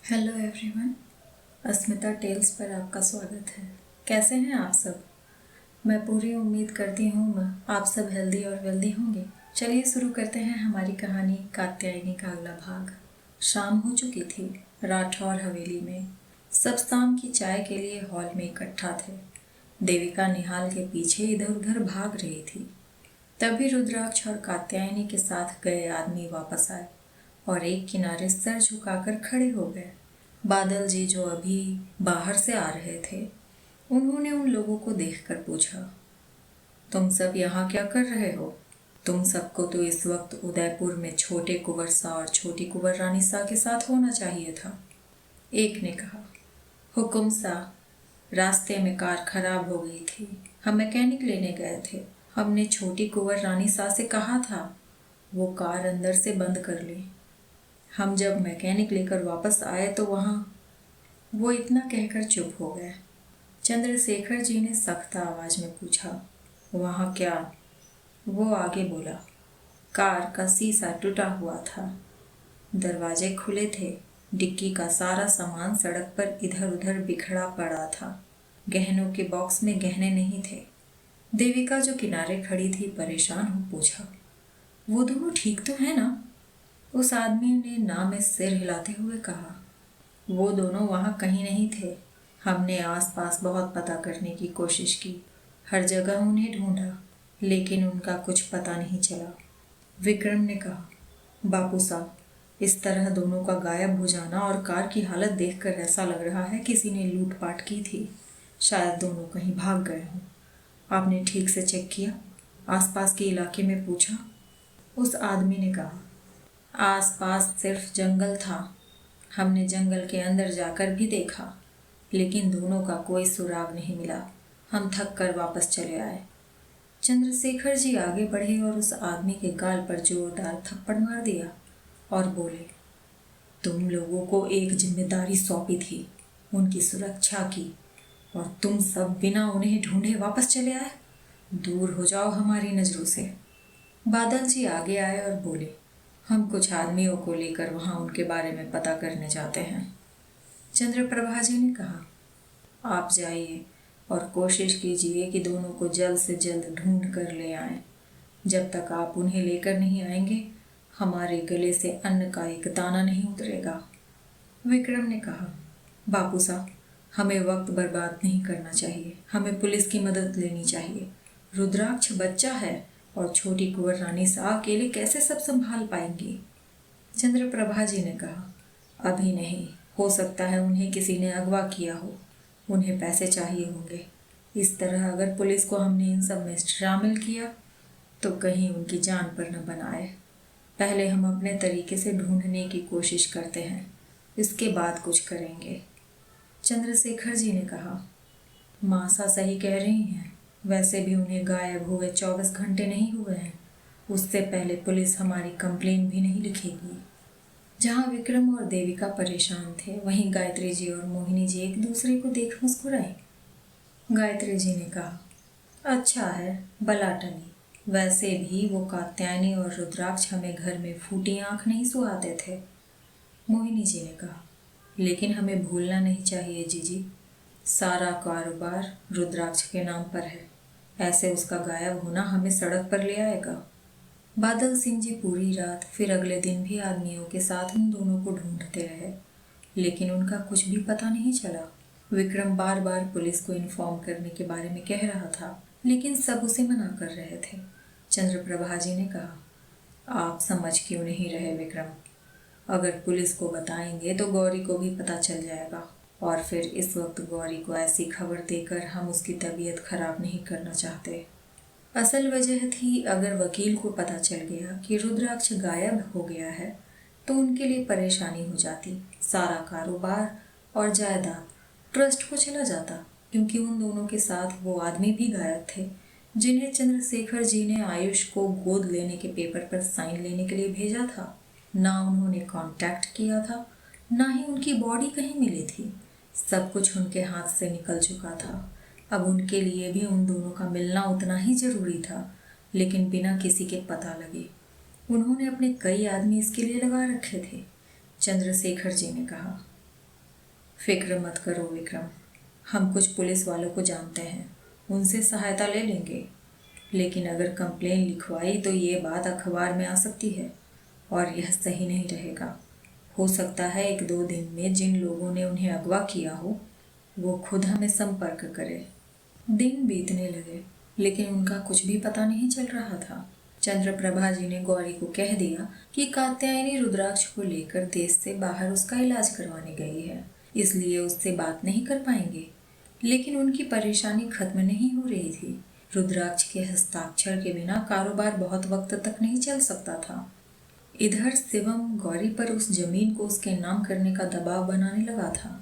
Hello everyone. अस्मिता tales पर आपका स्वागत है। कैसे हैं आप सब? मैं पूरी उम्मीद करती हूँ आप सब हेल्दी और वेल्दी होंगे। चलिए शुरू करते हैं हमारी कहानी कात्यायनी का अगला भाग। शाम हो चुकी थी। राठौर हवेली में सब शाम की चाय के लिए हॉल में इकट्ठा थे। देविका निहाल के पीछे इधर उधर भाग रही थी। तभी रुद्राक्ष और कात्यायनी के साथ गए आदमी वापस आए और एक किनारे सर झुकाकर खड़े हो गए। बादल जी जो अभी बाहर से आ रहे थे, उन्होंने उन लोगों को देखकर पूछा, तुम सब यहाँ क्या कर रहे हो? तुम सबको तो इस वक्त उदयपुर में छोटे कुंवर सा और छोटी कुंवर रानी सा के साथ होना चाहिए था। एक ने कहा, हुकुम सा, रास्ते में कार खराब हो गई थी, हम मैकेनिक लेने गए थे। हमने छोटी कुंवर रानी सा से कहा था वो कार अंदर से बंद कर ले। हम जब मैकेनिक लेकर वापस आए तो वहाँ वो इतना कहकर चुप हो गए। चंद्रशेखर जी ने सख्त आवाज में पूछा, वहाँ क्या? वो आगे बोला, कार का शीशा टूटा हुआ था, दरवाजे खुले थे, डिक्की का सारा सामान सड़क पर इधर उधर बिखरा पड़ा था, गहनों के बॉक्स में गहने नहीं थे। देविका जो किनारे खड़ी थी परेशान हो पूछा, वो दोनों ठीक तो है ना? उस आदमी ने ना में सिर हिलाते हुए कहा, वो दोनों वहाँ कहीं नहीं थे। हमने आसपास बहुत पता करने की कोशिश की, हर जगह उन्हें ढूंढा, लेकिन उनका कुछ पता नहीं चला। विक्रम ने कहा, बापू साहब, इस तरह दोनों का गायब हो जाना और कार की हालत देखकर ऐसा लग रहा है किसी ने लूटपाट की थी। शायद दोनों कहीं भाग गए हों। आपने ठीक से चेक किया? आसपास के इलाके में पूछा? उस आदमी ने कहा, आसपास सिर्फ जंगल था। हमने जंगल के अंदर जाकर भी देखा, लेकिन दोनों का कोई सुराग नहीं मिला। हम थक कर वापस चले आए। चंद्रशेखर जी आगे बढ़े और उस आदमी के गाल पर जोरदार थप्पड़ मार दिया और बोले, तुम लोगों को एक जिम्मेदारी सौंपी थी, उनकी सुरक्षा की, और तुम सब बिना उन्हें ढूंढे वापस चले आए। दूर हो जाओ हमारी नज़रों से। बादल जी आगे आए और बोले, हम कुछ आदमियों को लेकर वहाँ उनके बारे में पता करने जाते हैं। चंद्रप्रभा जी ने कहा, आप जाइए और कोशिश कीजिए कि दोनों को जल्द से जल्द ढूंढ कर ले आएं। जब तक आप उन्हें लेकर नहीं आएंगे, हमारे गले से अन्न का एक दाना नहीं उतरेगा। विक्रम ने कहा, बापू साहब, हमें वक्त बर्बाद नहीं करना चाहिए, हमें पुलिस की मदद लेनी चाहिए। रुद्राक्ष बच्चा है और छोटी कुंवर रानी सा अकेले कैसे सब संभाल पाएंगी? चंद्रप्रभा जी ने कहा, अभी नहीं, हो सकता है उन्हें किसी ने अगवा किया हो, उन्हें पैसे चाहिए होंगे। इस तरह अगर पुलिस को हमने इन सब में शामिल किया तो कहीं उनकी जान पर न बनाए। पहले हम अपने तरीके से ढूंढने की कोशिश करते हैं, इसके बाद कुछ करेंगे। चंद्रशेखर जी ने कहा, मासा सही कह रही हैं, वैसे भी उन्हें गायब हुए 24 घंटे नहीं हुए हैं। उससे पहले पुलिस हमारी कंप्लेन भी नहीं लिखेगी। जहाँ विक्रम और देविका परेशान थे, वहीं गायत्री जी और मोहिनी जी एक दूसरे को देख मुस्कुराई। गायत्री जी ने कहा, अच्छा है, बला टली। वैसे भी वो कात्यायनी और रुद्राक्ष हमें घर में फूटी आंख नहीं सुहाते थे। मोहिनी जी ने कहा, लेकिन हमें भूलना नहीं चाहिए जीजी, सारा कारोबार रुद्राक्ष के नाम पर है। ऐसे उसका गायब होना हमें सड़क पर ले आएगा। बादल सिंह जी पूरी रात फिर अगले दिन भी आदमियों के साथ उन दोनों को ढूंढते रहे, लेकिन उनका कुछ भी पता नहीं चला। विक्रम बार बार पुलिस को इन्फॉर्म करने के बारे में कह रहा था, लेकिन सब उसे मना कर रहे थे। चंद्रप्रभा जी ने कहा, आप समझ क्यों नहीं रहे विक्रम? अगर पुलिस को बताएंगे तो गौरी को भी पता चल जाएगा, और फिर इस वक्त गौरी को ऐसी खबर देकर हम उसकी तबीयत खराब नहीं करना चाहते। असल वजह थी, अगर वकील को पता चल गया कि रुद्राक्ष गायब हो गया है तो उनके लिए परेशानी हो जाती। सारा कारोबार और जायदाद ट्रस्ट को चला जाता, क्योंकि उन दोनों के साथ वो आदमी भी गायब थे जिन्हें चंद्रशेखर जी ने आयुष को गोद लेने के पेपर पर साइन लेने के लिए भेजा था। ना उन्होंने कांटेक्ट किया था, ना ही उनकी बॉडी कहीं मिली थी। सब कुछ उनके हाथ से निकल चुका था। अब उनके लिए भी उन दोनों का मिलना उतना ही जरूरी था, लेकिन बिना किसी के पता लगे। उन्होंने अपने कई आदमी इसके लिए लगा रखे थे। चंद्रशेखर जी ने कहा, फिक्र मत करो विक्रम, हम कुछ पुलिस वालों को जानते हैं, उनसे सहायता ले लेंगे। लेकिन अगर कंप्लेन लिखवाई तो ये बात अखबार में आ सकती है और यह सही नहीं रहेगा। हो सकता है 1-2 दिन में जिन लोगों ने उन्हें अगवा किया हो वो खुद हमें संपर्क करे। दिन बीतने लगे लेकिन उनका कुछ भी पता नहीं चल रहा था। चंद्रप्रभा जी ने गौरी को कह दिया कि कात्यायनी रुद्राक्ष को लेकर देश से बाहर उसका इलाज करवाने गई है, इसलिए उससे बात नहीं कर पाएंगे। लेकिन उनकी परेशानी खत्म नहीं हो रही थी। रुद्राक्ष के हस्ताक्षर के बिना कारोबार बहुत वक्त तक नहीं चल सकता था। इधर शिवम गौरी पर उस जमीन को उसके नाम करने का दबाव बनाने लगा था।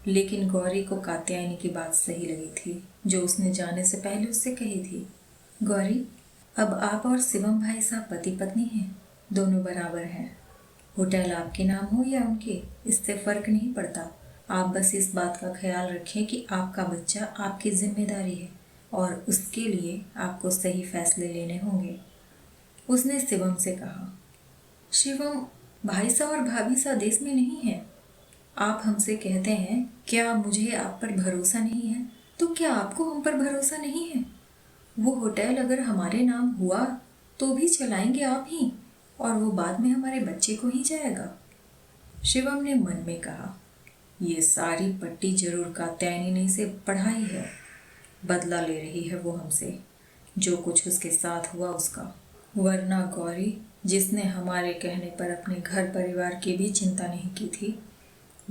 लेकिन गौरी को कात्यायनी की बात सही लगी थी जो उसने जाने से पहले उससे कही थी। गौरी, अब आप और शिवम भाई साहब पति पत्नी हैं, दोनों बराबर हैं। होटल आपके नाम हो या उनके, इससे फर्क नहीं पड़ता। आप बस इस बात का ख्याल रखें कि आपका बच्चा आपकी जिम्मेदारी है और उसके लिए आपको सही फैसले लेने होंगे। उसने शिवम से कहा। शिवम, भाई सा और भाभी सा देश में नहीं है। आप हमसे कहते हैं क्या मुझे आप पर भरोसा नहीं है, तो क्या आपको हम पर भरोसा नहीं है? वो होटल अगर हमारे नाम हुआ तो भी चलाएंगे आप ही, और वो बाद में हमारे बच्चे को ही जाएगा। शिवम ने मन में कहा, ये सारी पट्टी जरूर कात्यायनी ने से पढ़ाई है। बदला ले रही है वो हमसे, जो कुछ उसके साथ हुआ उसका। वरना गौरी, जिसने हमारे कहने पर अपने घर परिवार की भी चिंता नहीं की थी,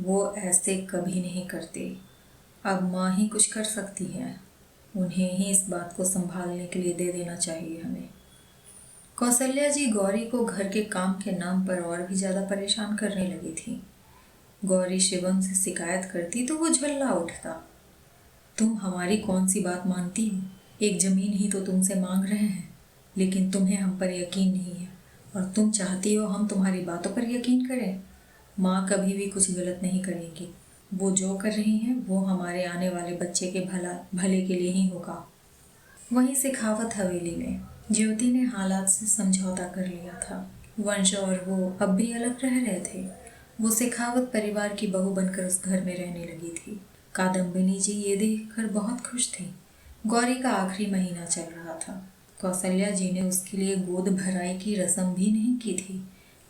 वो ऐसे कभी नहीं करते। अब माँ ही कुछ कर सकती है, उन्हें ही इस बात को संभालने के लिए दे देना चाहिए हमें। कौशल्या जी गौरी को घर के काम के नाम पर और भी ज़्यादा परेशान करने लगी थी। गौरी शिवम से शिकायत करती तो वो झल्ला उठता। तुम हमारी कौन सी बात मानती हो? एक ज़मीन ही तो तुमसे मांग रहे हैं, लेकिन तुम्हें हम पर यकीन नहीं है और तुम चाहती हो हम तुम्हारी बातों पर यकीन करें। माँ कभी भी कुछ गलत नहीं करेंगी। वो जो कर रही हैं वो हमारे आने वाले बच्चे के भले के लिए ही होगा। वहीं शेखावत हवेली में ज्योति ने हालात से समझौता कर लिया था। वंश और वो अब भी अलग रह रहे थे। वो शेखावत परिवार की बहू बनकर उस घर में रहने लगी थी। कादम्बिनी जी ये देखकर बहुत खुश थी। गौरी का आखिरी महीना चल रहा था। कौशल्या जी ने उसके लिए गोद भराई की रस्म भी नहीं की थी,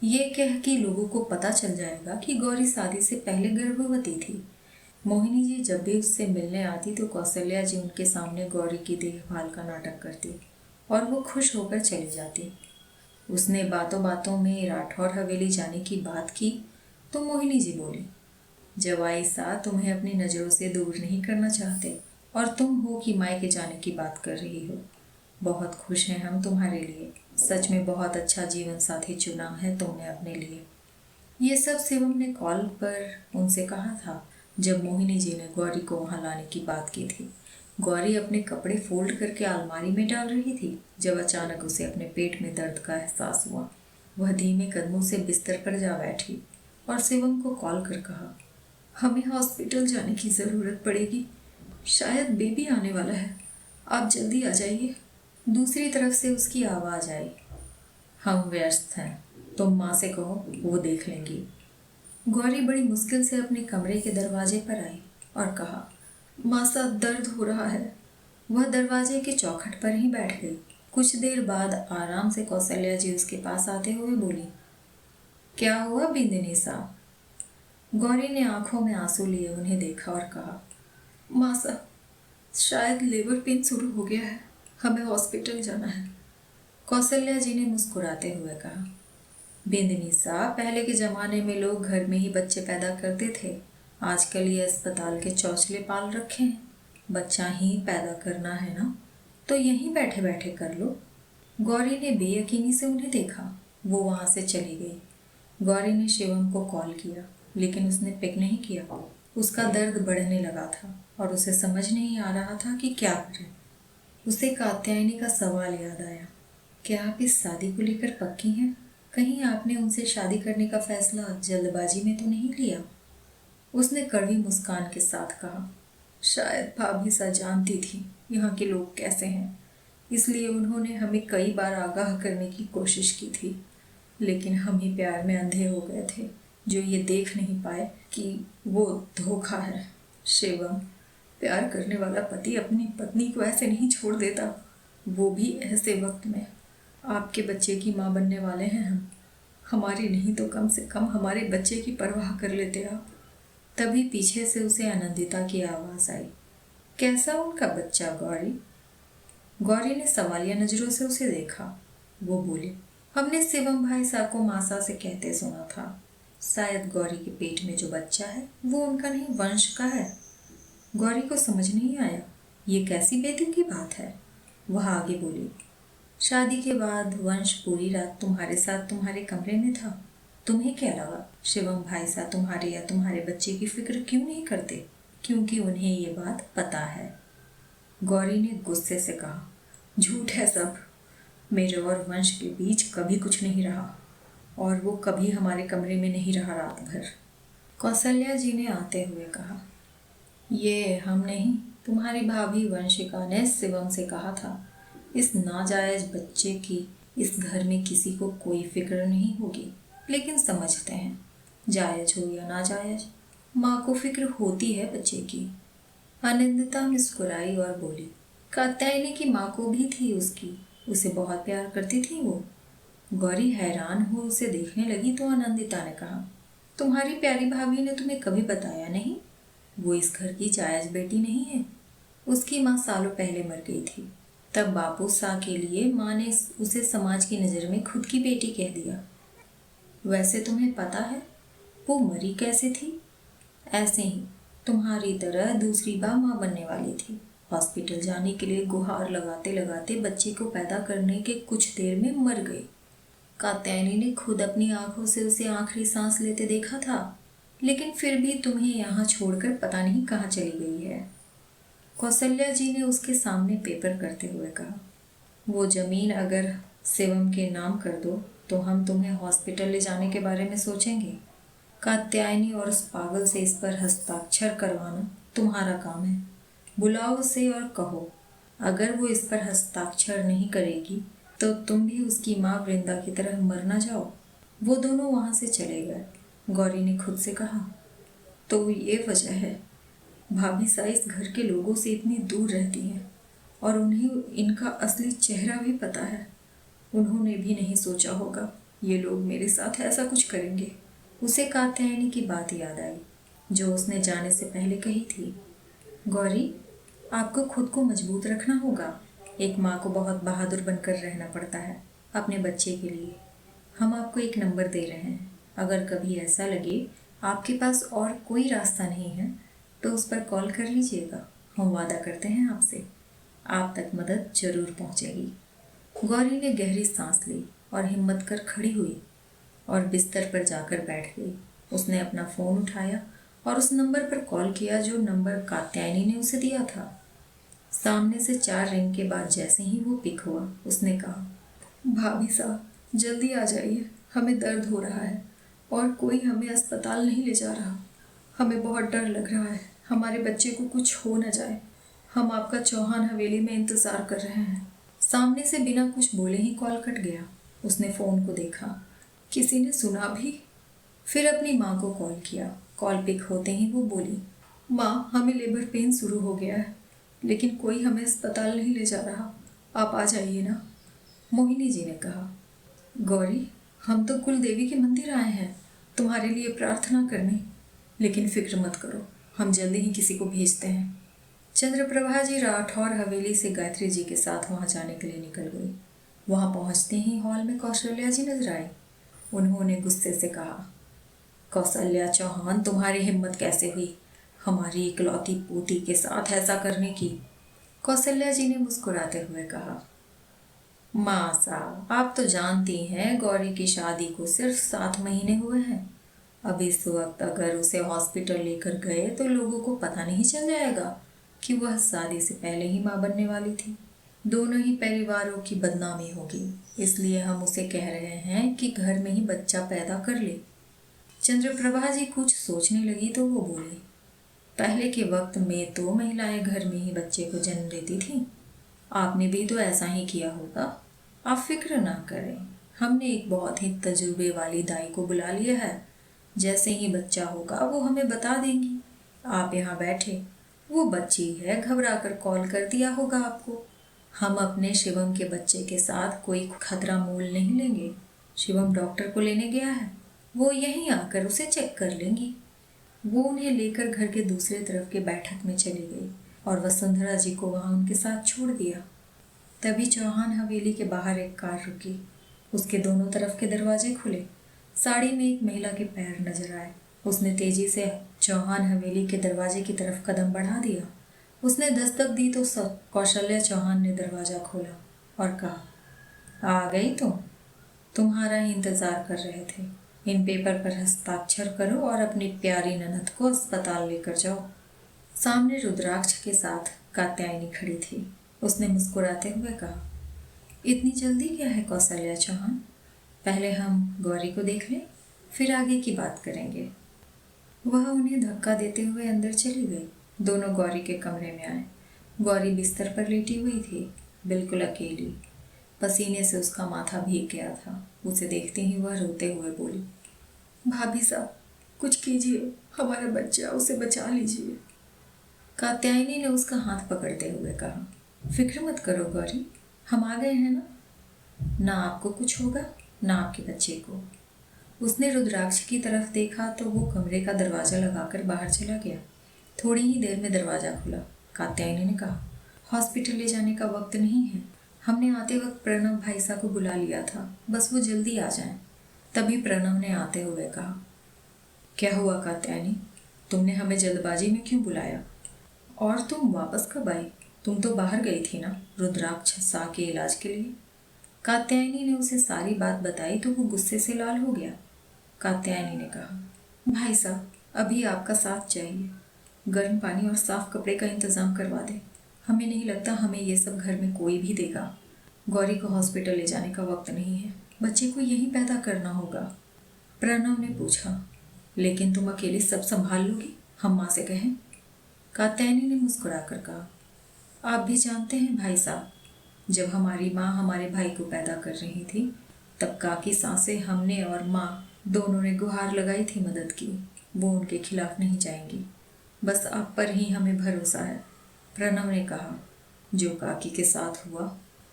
ये कह कि लोगों को पता चल जाएगा कि गौरी शादी से पहले गर्भवती थी। मोहिनी जी जब भी उससे मिलने आती तो कौशल्या जी उनके सामने गौरी की देखभाल का नाटक करती और वो खुश होकर चली जाती। उसने बातों बातों में राठौर हवेली जाने की बात की तो मोहिनी जी बोली, जवाई सा तुम्हें अपनी नज़रों से दूर नहीं करना चाहते और तुम हो कि मायके जाने की बात कर रही हो। बहुत खुश हैं हम तुम्हारे लिए। सच में बहुत अच्छा जीवन साथी चुना है तुमने अपने लिए। ये सब शिवम ने कॉल पर उनसे कहा था जब मोहिनी जी ने गौरी को वहाँ लाने की बात की थी। गौरी अपने कपड़े फोल्ड करके अलमारी में डाल रही थी जब अचानक उसे अपने पेट में दर्द का एहसास हुआ। वह धीमे कदमों से बिस्तर पर जा बैठी और शिवम को कॉल कर कहा, हमें हॉस्पिटल जाने की ज़रूरत पड़ेगी, शायद बेबी आने वाला है, आप जल्दी आ जाइए। दूसरी तरफ से उसकी आवाज़ आई, हम व्यस्त हैं, तुम माँ से कहो, वो देख लेंगी। गौरी बड़ी मुश्किल से अपने कमरे के दरवाजे पर आई और कहा, माँ साहब दर्द हो रहा है। वह दरवाजे के चौखट पर ही बैठ गई। कुछ देर बाद आराम से कौशल्या जी उसके पास आते हुए बोली, क्या हुआ बिंदिनी साहब? गौरी ने आंखों में आंसू लिए उन्हें देखा और कहा, माँ साहब शायद लेबर पेन शुरू हो गया है, हमें हॉस्पिटल जाना है। कौशल्या जी ने मुस्कुराते हुए कहा, बिंदनी साहब पहले के ज़माने में लोग घर में ही बच्चे पैदा करते थे, आजकल ये अस्पताल के चौचले पाल रखे हैं। बच्चा ही पैदा करना है ना, तो यहीं बैठे बैठे कर लो। गौरी ने बेयकीनी से उन्हें देखा। वो वहाँ से चली गई। गौरी ने शिवम को कॉल किया लेकिन उसने पिक नहीं किया। उसका दर्द बढ़ने लगा था और उसे समझ नहीं आ रहा था कि क्या करे। उसे कात्यायनी का सवाल याद आया, क्या आप इस शादी को लेकर पक्की हैं? कहीं आपने उनसे शादी करने का फैसला जल्दबाजी में तो नहीं लिया? उसने कड़वी मुस्कान के साथ कहा, शायद भाभी सा जानती थी यहाँ के लोग कैसे हैं, इसलिए उन्होंने हमें कई बार आगाह करने की कोशिश की थी, लेकिन हम ही प्यार में अंधे हो गए थे। जो ये देख नहीं पाए कि वो धोखा है। शिवम, प्यार करने वाला पति अपनी पत्नी को ऐसे नहीं छोड़ देता, वो भी ऐसे वक्त में। आपके बच्चे की माँ बनने वाले हैं हम, हमारी नहीं तो कम से कम हमारे बच्चे की परवाह कर लेते आप। तभी पीछे से उसे आनंदिता की आवाज़ आई, कैसा उनका बच्चा गौरी? गौरी ने सवालिया नज़रों से उसे देखा। वो बोली, हमने शिवम भाई साहब को मासा से कहते सुना था, शायद गौरी के पेट में जो बच्चा है वो उनका नहीं, वंश का है। गौरी को समझ नहीं आया ये कैसी बेदी की बात है। वह आगे बोली, शादी के बाद वंश पूरी रात तुम्हारे साथ तुम्हारे कमरे में था। तुम्हें क्या लगा शिवम भाई साहब तुम्हारे या तुम्हारे बच्चे की फिक्र क्यों नहीं करते? क्योंकि उन्हें ये बात पता है। गौरी ने गुस्से से कहा, झूठ है सब। मेरे और वंश के बीच कभी कुछ नहीं रहा, और वो कभी हमारे कमरे में नहीं रहा रात भर। कौशल्या जी ने आते हुए कहा, ये हम नहीं, तुम्हारी भाभी वंशिका ने शिवम से कहा था, इस नाजायज बच्चे की इस घर में किसी को कोई फिक्र नहीं होगी। लेकिन समझते हैं, जायज हो या नाजायज, माँ को फिक्र होती है बच्चे की। आनंदिता मुस्कुराई और बोली, कात्यायनी की माँ को भी थी उसकी, उसे बहुत प्यार करती थी वो। गौरी हैरान हो उसे देखने लगी तो आनंदिता ने कहा, तुम्हारी प्यारी भाभी ने तुम्हें कभी बताया नहीं? वो इस घर की जायज बेटी नहीं है। उसकी माँ सालों पहले मर गई थी, तब बापू सा के लिए माँ ने उसे समाज की नज़र में खुद की बेटी कह दिया। वैसे तुम्हें पता है वो मरी कैसे थी? ऐसे ही, तुम्हारी तरह दूसरी बार माँ बनने वाली थी। हॉस्पिटल जाने के लिए गुहार लगाते लगाते बच्चे को पैदा करने के कुछ देर में मर गई। कात्यायनी ने खुद अपनी आंखों से उसे आखिरी सांस लेते देखा था, लेकिन फिर भी तुम्हें यहाँ छोड़कर पता नहीं कहाँ चली गई है। कौशल्या जी ने उसके सामने पेपर करते हुए कहा, वो जमीन अगर शिवम के नाम कर दो तो हम तुम्हें हॉस्पिटल ले जाने के बारे में सोचेंगे। कात्यायनी और उस पागल से इस पर हस्ताक्षर करवाना तुम्हारा काम है। बुलाओ उसे और कहो, अगर वो इस पर हस्ताक्षर नहीं करेगी तो तुम भी उसकी माँ वृंदा की तरह मर ना जाओ। वो दोनों वहाँ से चले गए। गौरी ने खुद से कहा, तो ये वजह है भाभी सा इस घर के लोगों से इतनी दूर रहती हैं, और उन्हें इनका असली चेहरा भी पता है। उन्होंने भी नहीं सोचा होगा ये लोग मेरे साथ ऐसा कुछ करेंगे। उसे कात्यायनी की बात याद आई जो उसने जाने से पहले कही थी, गौरी, आपको खुद को मजबूत रखना होगा। एक माँ को बहुत बहादुर बनकर रहना पड़ता है अपने बच्चे के लिए। हम आपको एक नंबर दे रहे हैं, अगर कभी ऐसा लगे आपके पास और कोई रास्ता नहीं है तो उस पर कॉल कर लीजिएगा। हम वादा करते हैं आपसे, आप तक मदद जरूर पहुंचेगी। गौरी ने गहरी सांस ली और हिम्मत कर खड़ी हुई और बिस्तर पर जाकर बैठ गई। उसने अपना फ़ोन उठाया और उस नंबर पर कॉल किया जो नंबर कात्यायनी ने उसे दिया था। सामने से 4 रिंग के बाद जैसे ही वो पिक हुआ, उसने कहा, भाभी साहब जल्दी आ जाइए, हमें दर्द हो रहा है और कोई हमें अस्पताल नहीं ले जा रहा। हमें बहुत डर लग रहा है, हमारे बच्चे को कुछ हो न जाए। हम आपका चौहान हवेली में इंतज़ार कर रहे हैं। सामने से बिना कुछ बोले ही कॉल कट गया। उसने फ़ोन को देखा, किसी ने सुना भी। फिर अपनी माँ को कॉल किया। कॉल पिक होते ही वो बोली, माँ, हमें लेबर पेन शुरू हो गया है, लेकिन कोई हमें अस्पताल नहीं ले जा रहा, आप आ जाइए ना। मोहिनी जी ने कहा, गौरी, हम तो कुल देवी के मंदिर आए हैं तुम्हारे लिए प्रार्थना करने, लेकिन फिक्र मत करो, हम जल्दी ही किसी को भेजते हैं। चंद्रप्रभा जी राठौर हवेली से गायत्री जी के साथ वहाँ जाने के लिए निकल गई। वहाँ पहुँचते ही हॉल में कौशल्या जी नजर आई। उन्होंने गुस्से से कहा, कौशल्या चौहान, तुम्हारी हिम्मत कैसे हुई हमारी इकलौती पोती के साथ ऐसा करने की? कौशल्या जी ने मुस्कुराते हुए कहा, माँ साहब, आप तो जानती हैं गौरी की शादी को सिर्फ 7 महीने हुए हैं। अब इस वक्त अगर उसे हॉस्पिटल लेकर गए तो लोगों को पता नहीं चल जाएगा कि वह शादी से पहले ही माँ बनने वाली थी। दोनों ही परिवारों की बदनामी होगी, इसलिए हम उसे कह रहे हैं कि घर में ही बच्चा पैदा कर ले। चंद्रप्रभा जी कुछ सोचने लगी तो वो बोली, पहले के वक्त में तो महिलाएं घर में ही बच्चे को जन्म देती थीं। आपने भी तो ऐसा ही किया होगा। आप फिक्र ना करें, हमने एक बहुत ही तजुर्बे वाली दाई को बुला लिया है। जैसे ही बच्चा होगा वो हमें बता देंगी। आप यहाँ बैठे, वो बच्ची है, घबरा कर कॉल कर दिया होगा आपको। हम अपने शिवम के बच्चे के साथ कोई खतरा मोल नहीं लेंगे। शिवम डॉक्टर को लेने गया है, वो यहीं आकर उसे चेक कर लेंगी। वो उन्हें लेकर घर के दूसरे तरफ के बैठक में चली गई और वसुंधरा जी को वहां उनके साथ छोड़ दिया। तभी चौहान हवेली के बाहर एक कार रुकी। उसके दोनों तरफ के दरवाजे खुले। साड़ी में एक महिला के पैर नजर आए। उसने तेजी से चौहान हवेली के दरवाजे की तरफ कदम बढ़ा दिया। उसने दस्तक दी तो कौशल्या चौहान ने दरवाजा खोला और कहा, आ गई तुम? तुम्हारा ही इंतजार कर रहे थे। इन पेपर पर हस्ताक्षर करो और अपनी प्यारी ननद को अस्पताल लेकर जाओ। सामने रुद्राक्ष के साथ कात्यायनी खड़ी थी। उसने मुस्कुराते हुए कहा, इतनी जल्दी क्या है कौशल्या चौहान? पहले हम गौरी को देख लें, फिर आगे की बात करेंगे। वह उन्हें धक्का देते हुए अंदर चली गई। दोनों गौरी के कमरे में आए। गौरी बिस्तर पर लेटी हुई थी, बिल्कुल अकेली। पसीने से उसका माथा भीग गया था। उसे देखते ही वह रोते हुए बोली, भाभी साहब, कुछ कीजिए, हमारा बच्चा, उसे बचा लीजिए। कात्यायनी ने उसका हाथ पकड़ते हुए कहा, फिक्र मत करो गौरी, हम आ गए हैं ना आपको कुछ होगा, ना आपके बच्चे को। उसने रुद्राक्ष की तरफ देखा तो वो कमरे का दरवाजा लगाकर बाहर चला गया। थोड़ी ही देर में दरवाजा खुला। कात्यायनी ने कहा, हॉस्पिटल ले जाने का वक्त नहीं है। हमने आते वक्त प्रणव भाई साहब को बुला लिया था, बस वो जल्दी आ जाएं। तभी प्रणव ने आते हुए कहा, क्या हुआ कात्यायनी, तुमने हमें जल्दबाजी में क्यों बुलाया? और तुम वापस कब आई? तुम तो बाहर गई थी ना रुद्राक्ष सा के इलाज के लिए। कात्यायनी ने उसे सारी बात बताई तो वो गुस्से से लाल हो गया। कात्यायनी ने कहा, भाई साहब, अभी आपका साथ चाहिए। गर्म पानी और साफ कपड़े का इंतजाम करवा दे। हमें नहीं लगता हमें ये सब घर में कोई भी देगा। गौरी को हॉस्पिटल ले जाने का वक्त नहीं है, बच्चे को यहीं पैदा करना होगा। प्रणव ने पूछा, लेकिन तुम अकेले सब संभाल लोगी? हम माँ से कहें? कात्यायनी ने मुस्कुराकर कहा, आप भी जानते हैं भाई साहब, जब हमारी माँ हमारे भाई को पैदा कर रही थी तब काकी सांसें हमने और माँ दोनों ने गुहार लगाई थी मदद की। वो उनके खिलाफ नहीं जाएंगी, बस आप पर ही हमें भरोसा है। प्रणव ने कहा, जो काकी के साथ हुआ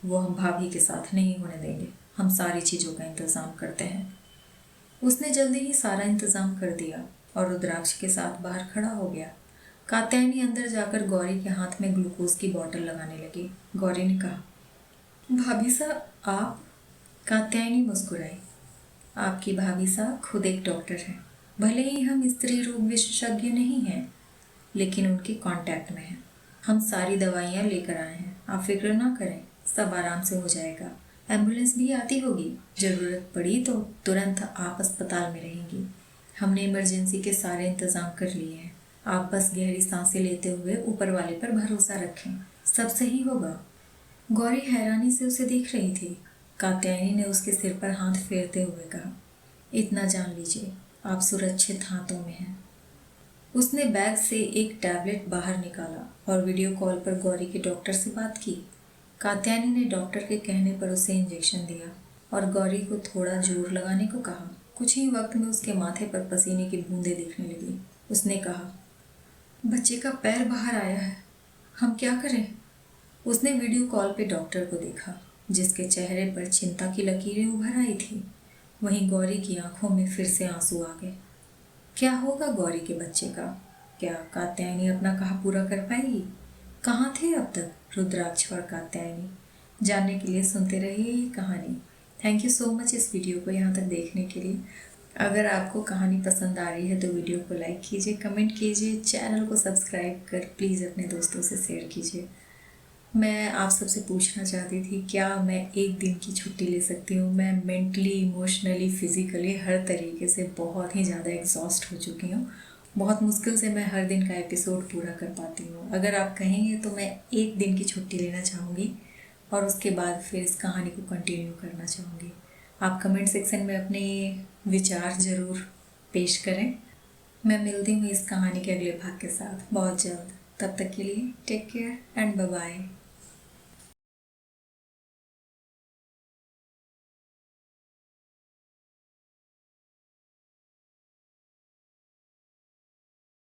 वो हम भाभी के साथ नहीं होने देंगे। हम सारी चीज़ों का इंतज़ाम करते हैं। उसने जल्दी ही सारा इंतज़ाम कर दिया और रुद्राक्ष के साथ बाहर खड़ा हो गया। कात्यायनी अंदर जाकर गौरी के हाथ में ग्लूकोज की बोतल लगाने लगी। गौरी ने कहा, भाभी साहब आप? कात्यायनी मुस्कुराई, आपकी भाभी साहब खुद एक डॉक्टर हैं। भले ही हम स्त्री रोग विशेषज्ञ नहीं हैं, लेकिन उनके कांटेक्ट में हैं। हम सारी दवाइयाँ लेकर आए हैं, आप फिक्र ना करें, सब आराम से हो जाएगा। एम्बुलेंस भी आती होगी, ज़रूरत पड़ी तो तुरंत आप अस्पताल में रहेंगी। हमने इमरजेंसी के सारे इंतज़ाम कर लिए हैं। आप बस गहरी सांसें लेते हुए ऊपर वाले पर भरोसा रखें, सब सही होगा। गौरी हैरानी से उसे देख रही थी। कात्यायनी ने उसके सिर पर हाथ फेरते हुए कहा, इतना जान लीजिए, आप सुरक्षित हाथों में हैं। उसने बैग से एक टैबलेट बाहर निकाला और वीडियो कॉल पर गौरी के डॉक्टर से बात की। कात्यायनी ने डॉक्टर के कहने पर उसे इंजेक्शन दिया और गौरी को थोड़ा जोर लगाने को कहा। कुछ ही वक्त में उसके माथे पर पसीने की बूंदें दिखने लगी। उसने कहा, बच्चे का पैर बाहर आया है, हम क्या करें? उसने वीडियो कॉल पे डॉक्टर को देखा, जिसके चेहरे पर चिंता की लकीरें उभर आई थी। वहीं गौरी की आंखों में फिर से आंसू आ गए। क्या होगा गौरी के बच्चे का? क्या कात्यायनी अपना कहा पूरा कर पाएगी? कहाँ थे अब तक रुद्राक्ष और कात्यायनी? जानने के लिए सुनते रहिए ये कहानी। थैंक यू सो मच इस वीडियो को यहाँ तक देखने के लिए। अगर आपको कहानी पसंद आ रही है तो वीडियो को लाइक कीजिए, कमेंट कीजिए, चैनल को सब्सक्राइब कर प्लीज़ अपने दोस्तों से शेयर कीजिए। मैं आप सबसे पूछना चाहती थी, क्या मैं एक दिन की छुट्टी ले सकती हूँ? मैं मेंटली, इमोशनली, फिज़िकली हर तरीके से बहुत ही ज़्यादा एग्जॉस्ट हो चुकी हूँ। बहुत मुश्किल से मैं हर दिन का एपिसोड पूरा कर पाती हूँ। अगर आप कहेंगे तो मैं एक दिन की छुट्टी लेना चाहूँगी और उसके बाद फिर इस कहानी को कंटिन्यू करना चाहूँगी। आप कमेंट सेक्शन में अपने विचार ज़रूर पेश करें। मैं मिलती हूँ इस कहानी के अगले भाग के साथ बहुत जल्द। तब तक के लिए take care and bye bye.